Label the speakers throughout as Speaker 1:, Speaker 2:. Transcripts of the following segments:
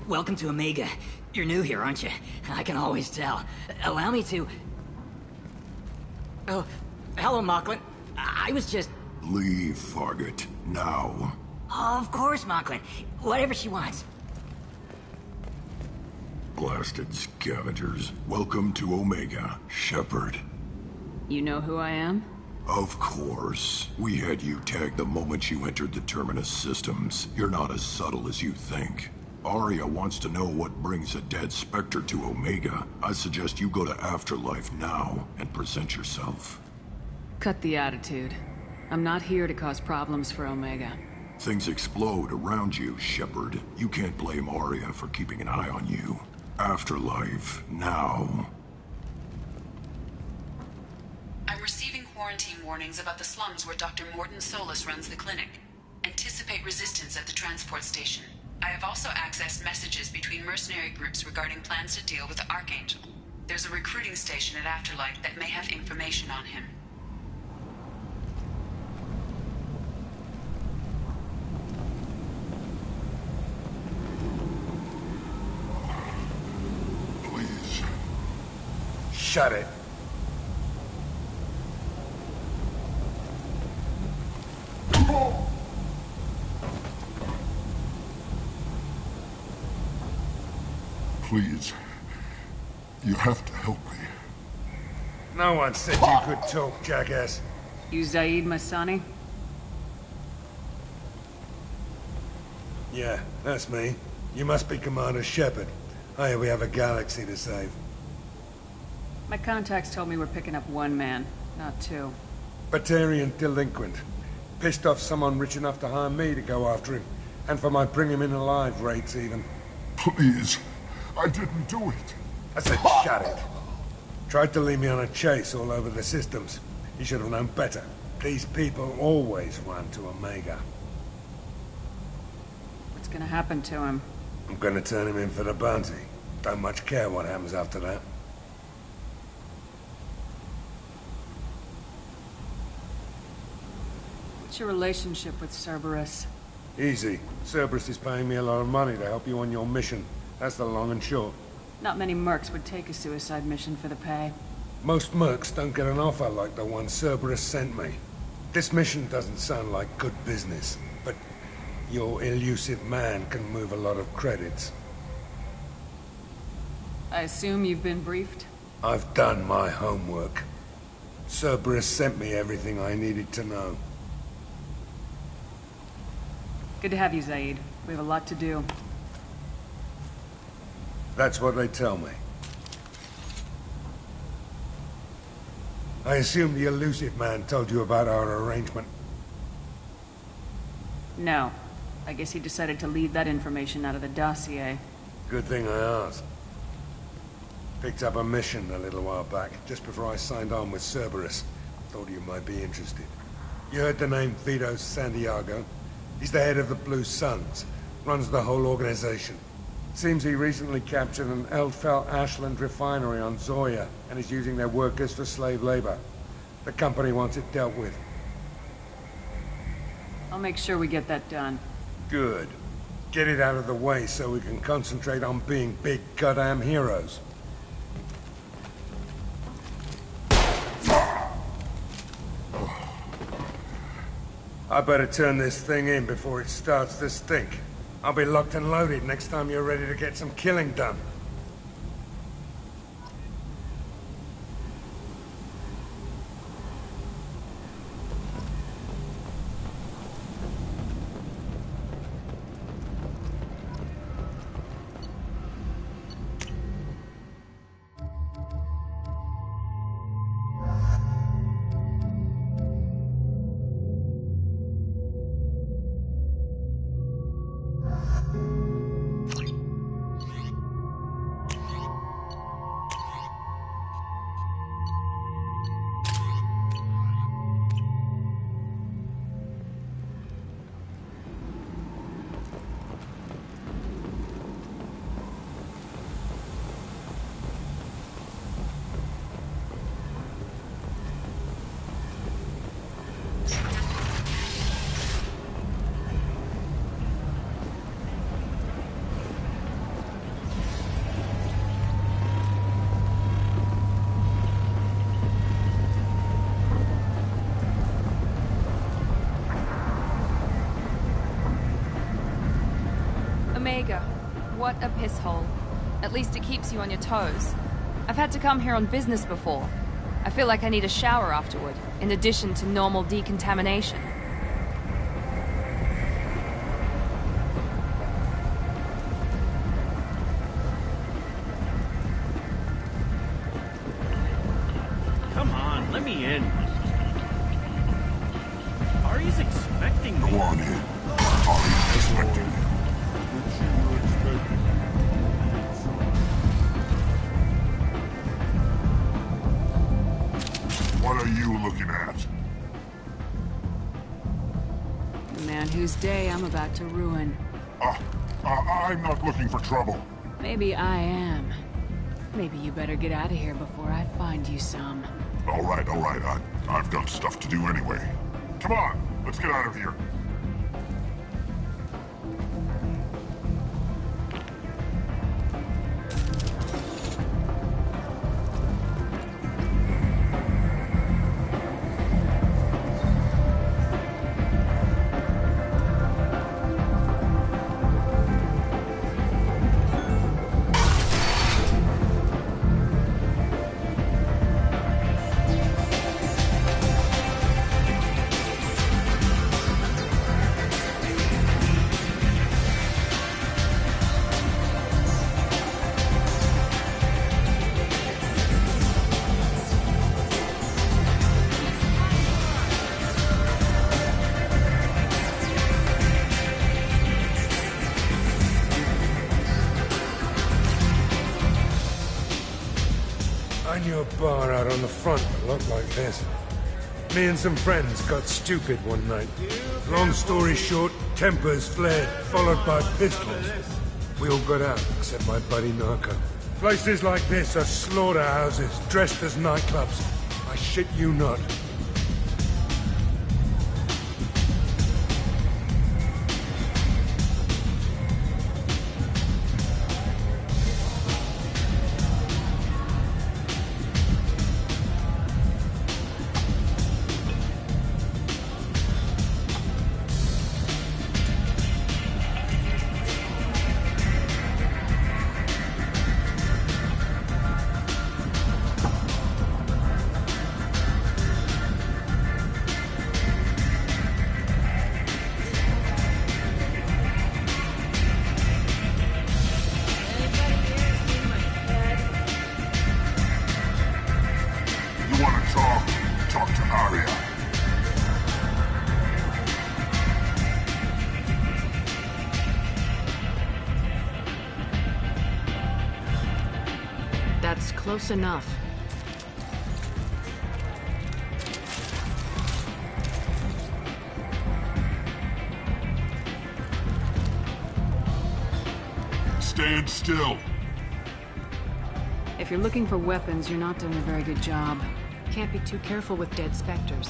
Speaker 1: Welcome to Omega. You're new here, aren't you? I can always tell. Allow me to... Oh, hello, Mocklin. I was just...
Speaker 2: Leave, Fargate. Now.
Speaker 1: Of course, Mocklin. Whatever she wants.
Speaker 2: Blasted scavengers. Welcome to Omega, Shepard.
Speaker 3: You know who I am?
Speaker 2: Of course. We had you tagged the moment you entered the Terminus systems. You're not as subtle as you think. Arya wants to know what brings a dead Spectre to Omega. I suggest you go to Afterlife now and present yourself.
Speaker 3: Cut the attitude. I'm not here to cause problems for Omega.
Speaker 2: Things explode around you, Shepard. You can't blame Arya for keeping an eye on you. Afterlife, now.
Speaker 4: I'm receiving quarantine warnings about the slums where Dr. Morton Solus runs the clinic. Anticipate resistance at the transport station. I have also accessed messages between mercenary groups regarding plans to deal with the Archangel. There's a recruiting station at Afterlife that may have information on him.
Speaker 2: Please.
Speaker 5: Shut it.
Speaker 2: Please. You have to help me.
Speaker 5: No one said you could talk, jackass.
Speaker 3: You Zaid Masani?
Speaker 5: Yeah, that's me. You must be Commander Shepard. Hey, we have a galaxy to save.
Speaker 3: My contacts told me we're picking up one man, not two.
Speaker 5: Batarian delinquent. Pissed off someone rich enough to hire me to go after him. And for my bring him in alive rates even.
Speaker 2: Please. I didn't do it.
Speaker 5: I said shut it. Tried to lead me on a chase all over the systems. He should have known better. These people always run to Omega.
Speaker 3: What's gonna happen to him?
Speaker 5: I'm gonna turn him in for the bounty. Don't much care what happens after that.
Speaker 3: What's your relationship with Cerberus?
Speaker 5: Easy. Cerberus is paying me a lot of money to help you on your mission. That's the long and short.
Speaker 3: Not many mercs would take a suicide mission for the pay.
Speaker 5: Most mercs don't get an offer like the one Cerberus sent me. This mission doesn't sound like good business, but your elusive man can move a lot of credits.
Speaker 3: I assume you've been briefed?
Speaker 5: I've done my homework. Cerberus sent me everything I needed to know.
Speaker 3: Good to have you, Zaid. We have a lot to do.
Speaker 5: That's what they tell me. I assume the elusive man told you about our arrangement.
Speaker 3: No. I guess he decided to leave that information out of the dossier.
Speaker 5: Good thing I asked. Picked up a mission a little while back, just before I signed on with Cerberus. Thought you might be interested. You heard the name Vito Santiago? He's the head of the Blue Suns. Runs the whole organization. Seems he recently captured an Eldfell Ashland refinery on Zoya and is using their workers for slave labor. The company wants it dealt with.
Speaker 3: I'll make sure we get that done.
Speaker 5: Good. Get it out of the way so we can concentrate on being big goddamn heroes. I better turn this thing in before it starts to stink. I'll be locked and loaded next time you're ready to get some killing done.
Speaker 3: What a piss hole. At least it keeps you on your toes. I've had to come here on business before. I feel like I need a shower afterward, in addition to normal decontamination.
Speaker 6: Come on, let me in. Ari's expecting me.
Speaker 2: Go on in. Ari's expecting you. What are you looking at?
Speaker 3: The man whose day I'm about to ruin.
Speaker 2: I'm not looking for trouble.
Speaker 3: Maybe I am. Maybe you better get out of here before I find you some.
Speaker 2: All right. I've got stuff to do anyway. Come on, let's get out of here.
Speaker 5: I knew a bar out on the front that looked like this. Me and some friends got stupid one night. Long story short, tempers flared, followed by pistols. We all got out, except my buddy Narco. Places like this are slaughterhouses, dressed as nightclubs. I shit you not.
Speaker 2: Talk to Aria.
Speaker 4: That's close enough.
Speaker 2: Stand still.
Speaker 3: If you're looking for weapons, you're not doing a very good job.
Speaker 4: Can't be too careful with dead specters.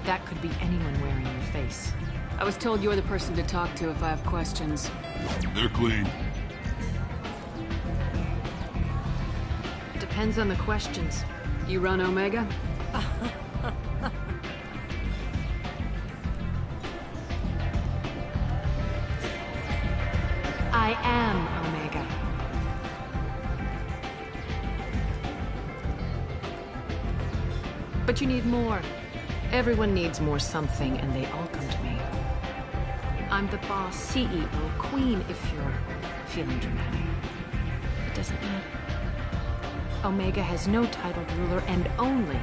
Speaker 4: That could be anyone wearing your face.
Speaker 3: I was told you're the person to talk to if I have questions.
Speaker 2: They're clean.
Speaker 4: Depends on the questions.
Speaker 3: You run Omega?
Speaker 4: I am Omega. But you need more. Everyone needs more something, and they all come to me. I'm the boss, CEO, queen, if you're feeling dramatic. It doesn't matter. Omega has no titled ruler and only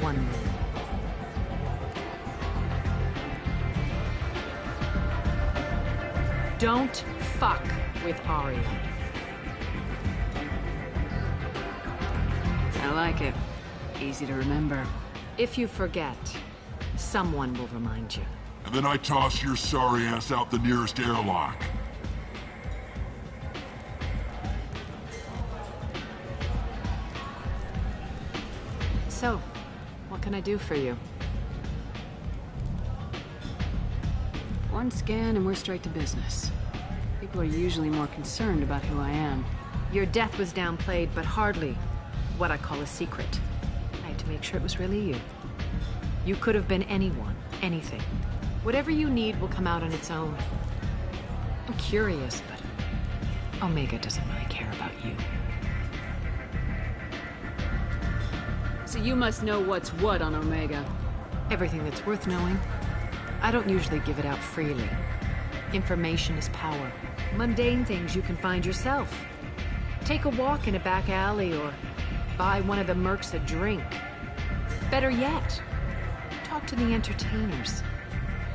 Speaker 4: one rule. Don't fuck with Aria.
Speaker 3: I like it. Easy to remember.
Speaker 4: If you forget, someone will remind you.
Speaker 2: And then I toss your sorry ass out the nearest airlock.
Speaker 4: So, what can I do for you?
Speaker 3: One scan and we're straight to business. People are usually more concerned about who I am.
Speaker 4: Your death was downplayed, but hardly what I call a secret. I had to make sure it was really you. You could have been anyone, anything. Whatever you need will come out on its own. I'm curious, but
Speaker 7: Omega doesn't really care about you.
Speaker 8: So you must know what's what on Omega.
Speaker 7: Everything that's worth knowing. I don't usually give it out freely. Information is power. Mundane things you can find yourself. Take a walk in a back alley or buy one of the mercs a drink. Better yet, talk to the entertainers.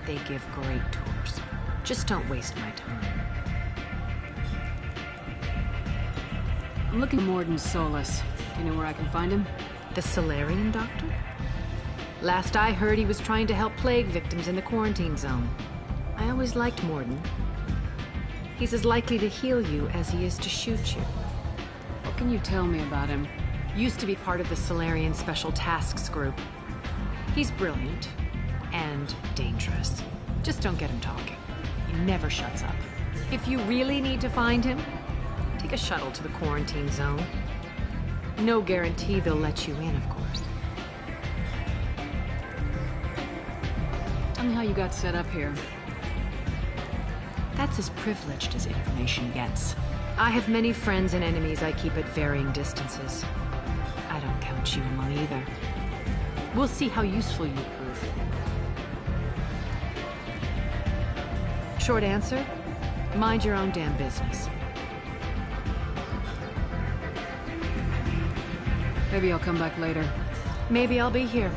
Speaker 7: They give great tours. Just don't waste my time.
Speaker 8: I'm looking for Morden Solus. Do you know where I can find him?
Speaker 7: The Solarian doctor? Last I heard, he was trying to help plague victims in the quarantine zone. I always liked Morden. He's as likely to heal you as he is to shoot you.
Speaker 8: What can you tell me about him?
Speaker 7: Used to be part of the Solarian Special Tasks Group. He's brilliant and dangerous. Just don't get him talking. He never shuts up. If you really need to find him, take a shuttle to the quarantine zone. No guarantee they'll let you in, of course.
Speaker 8: Tell me how you got set up here.
Speaker 7: That's as privileged as information gets. I have many friends and enemies I keep at varying distances. I don't count you among either. We'll see how useful you prove. Short answer, mind your own damn business.
Speaker 8: Maybe I'll come back later.
Speaker 7: Maybe I'll be here.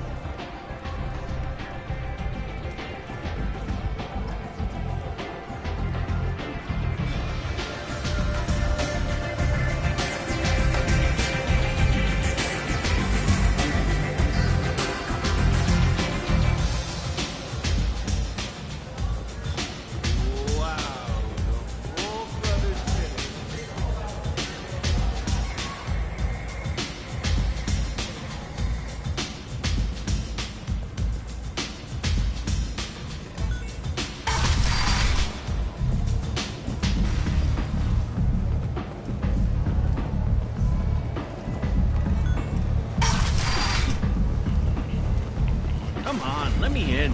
Speaker 6: Come on, let me in.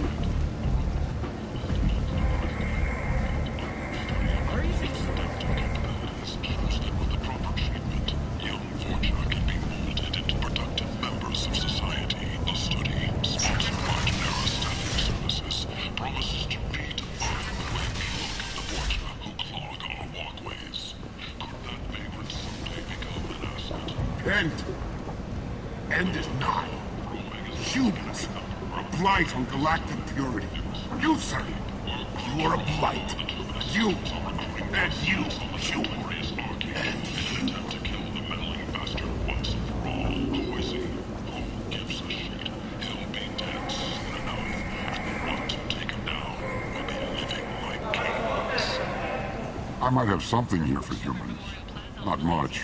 Speaker 9: End is nigh. Humans, a blight on galactic purity. You, sir, you are a blight. You, and you, and you.
Speaker 10: I might have something here for humans. Not much.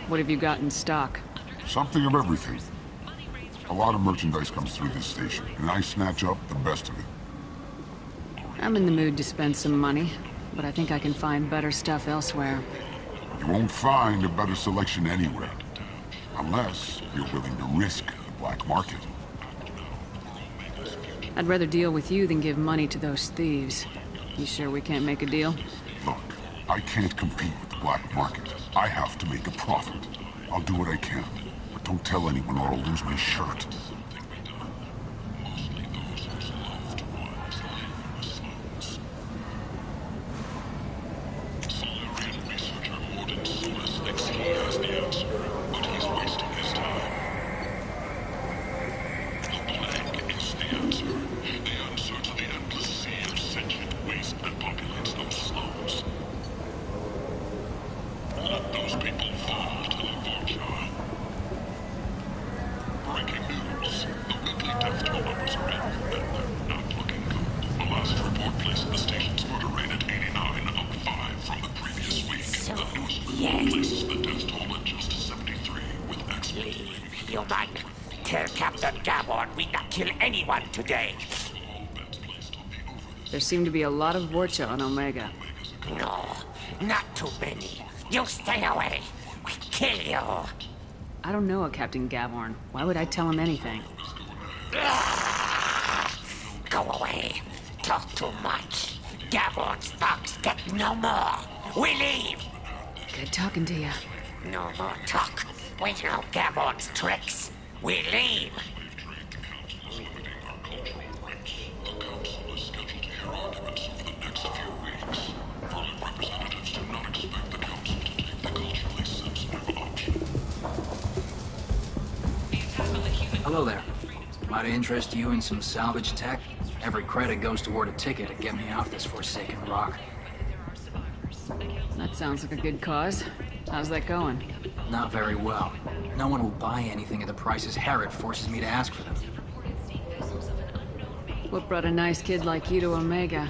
Speaker 8: What have you got in stock?
Speaker 10: Something of everything. A lot of merchandise comes through this station, and I snatch up the best of it.
Speaker 8: I'm in the mood to spend some money, but I think I can find better stuff elsewhere.
Speaker 10: You won't find a better selection anywhere. Unless you're willing to risk the black market.
Speaker 8: I'd rather deal with you than give money to those thieves. You sure we can't make a deal?
Speaker 10: Look, I can't compete with the black market. I have to make a profit. I'll do what I can, but don't tell anyone or I'll lose my shirt.
Speaker 11: Today.
Speaker 8: There seem to be a lot of Vorcha on Omega.
Speaker 11: No, not too many. You stay away. We kill you.
Speaker 8: I don't know a Captain Gavorn. Why would I tell him anything?
Speaker 11: Go away. Talk too much. Gavorn's thugs get no more. We leave!
Speaker 8: Good talking to you.
Speaker 11: No more talk. We know Gabon's tricks. We leave!
Speaker 1: Hello there. Might I interest you in some salvage tech? Every credit goes toward a ticket to get me off this forsaken rock.
Speaker 8: That sounds like a good cause. How's that going?
Speaker 1: Not very well. No one will buy anything at the prices Herod forces me to ask for them.
Speaker 8: What brought a nice kid like you to Omega?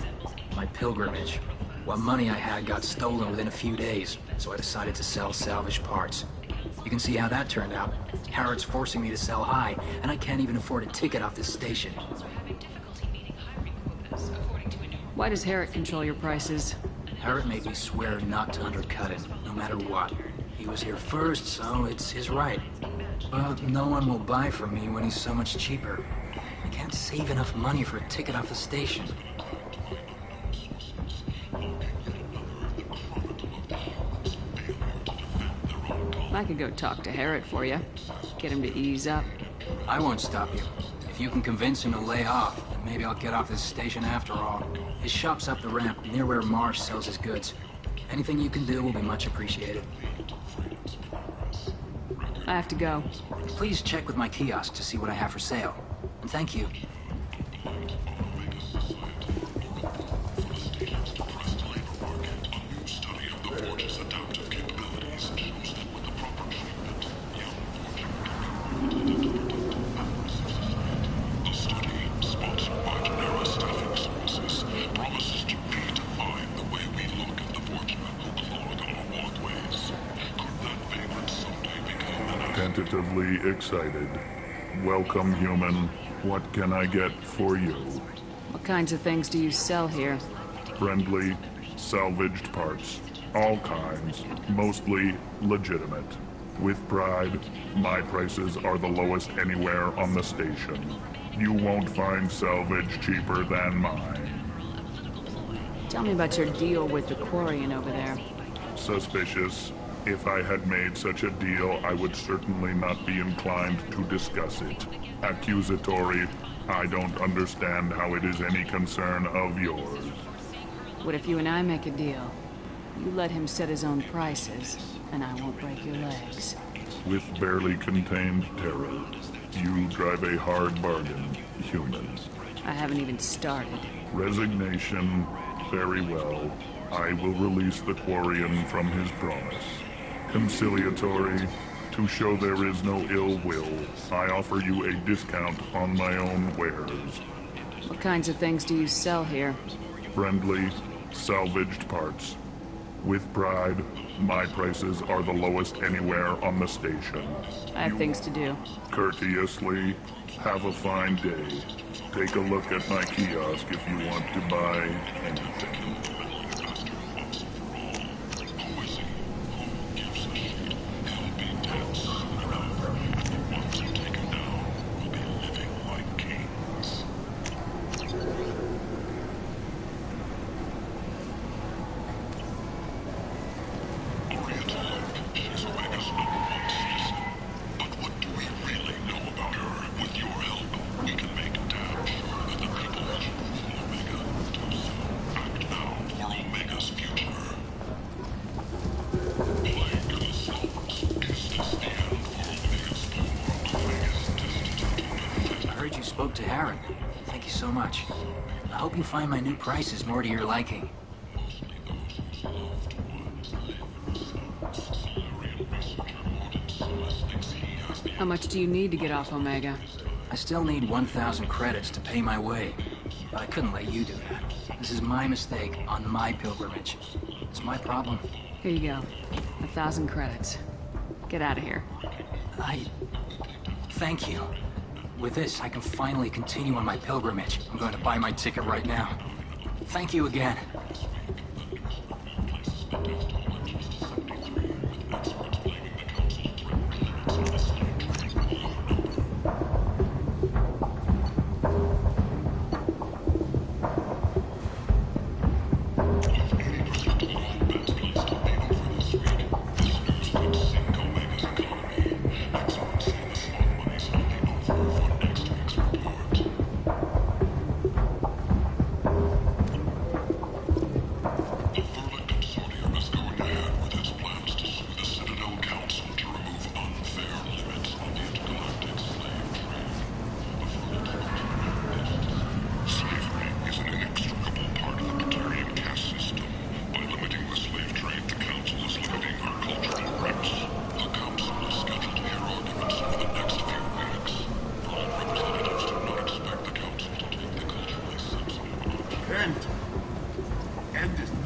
Speaker 1: My pilgrimage. What money I had got stolen within a few days, so I decided to sell salvaged parts. You can see how that turned out. Herod's forcing me to sell high, and I can't even afford a ticket off this station.
Speaker 8: Why does Herod control your prices?
Speaker 1: Herod made me swear not to undercut it, no matter what. He was here first, so it's his right. But no one will buy from me when he's so much cheaper. I can't save enough money for a ticket off the station.
Speaker 8: I could go talk to Herod for you. Get him to ease up.
Speaker 1: I won't stop you. If you can convince him to lay off, then maybe I'll get off this station after all. His shop's up the ramp, near where Marsh sells his goods. Anything you can do will be much appreciated.
Speaker 8: I have to go.
Speaker 1: Please check with my kiosk to see what I have for sale. And thank you.
Speaker 12: Tentatively excited. Welcome, human. What can I get for you?
Speaker 8: What kinds of things do you sell here?
Speaker 12: Friendly, salvaged parts. All kinds. Mostly legitimate. With pride, my prices are the lowest anywhere on the station. You won't find salvage cheaper than mine.
Speaker 8: Tell me about your deal with the Quarian over there.
Speaker 12: Suspicious. If I had made such a deal, I would certainly not be inclined to discuss it. Accusatory. I don't understand how it is any concern of yours.
Speaker 8: What if you and I make a deal? You let him set his own prices, and I won't break your legs.
Speaker 12: With barely contained terror, you drive a hard bargain, humans.
Speaker 8: I haven't even started.
Speaker 12: Resignation. Very well. I will release the Quarian from his promise. Conciliatory. To show there is no ill will, I offer you a discount on my own wares.
Speaker 8: What kinds of things do you sell here?
Speaker 12: Friendly, salvaged parts. With pride, my prices are the lowest anywhere on the station.
Speaker 8: I have things to do.
Speaker 12: Courteously, have a fine day. Take a look at my kiosk if you want to buy anything.
Speaker 1: Spoke to Herod. Thank you so much. I hope you find my new prices more to your liking.
Speaker 8: How much do you need to get off Omega?
Speaker 1: I still need 1,000 credits to pay my way, but I couldn't let you do that. This is my mistake on my pilgrimage. It's my problem.
Speaker 8: Here you go. 1,000 credits. Get out of here.
Speaker 1: Thank you. With this, I can finally continue on my pilgrimage. I'm going to buy my ticket right now. Thank you again.
Speaker 9: End. End it.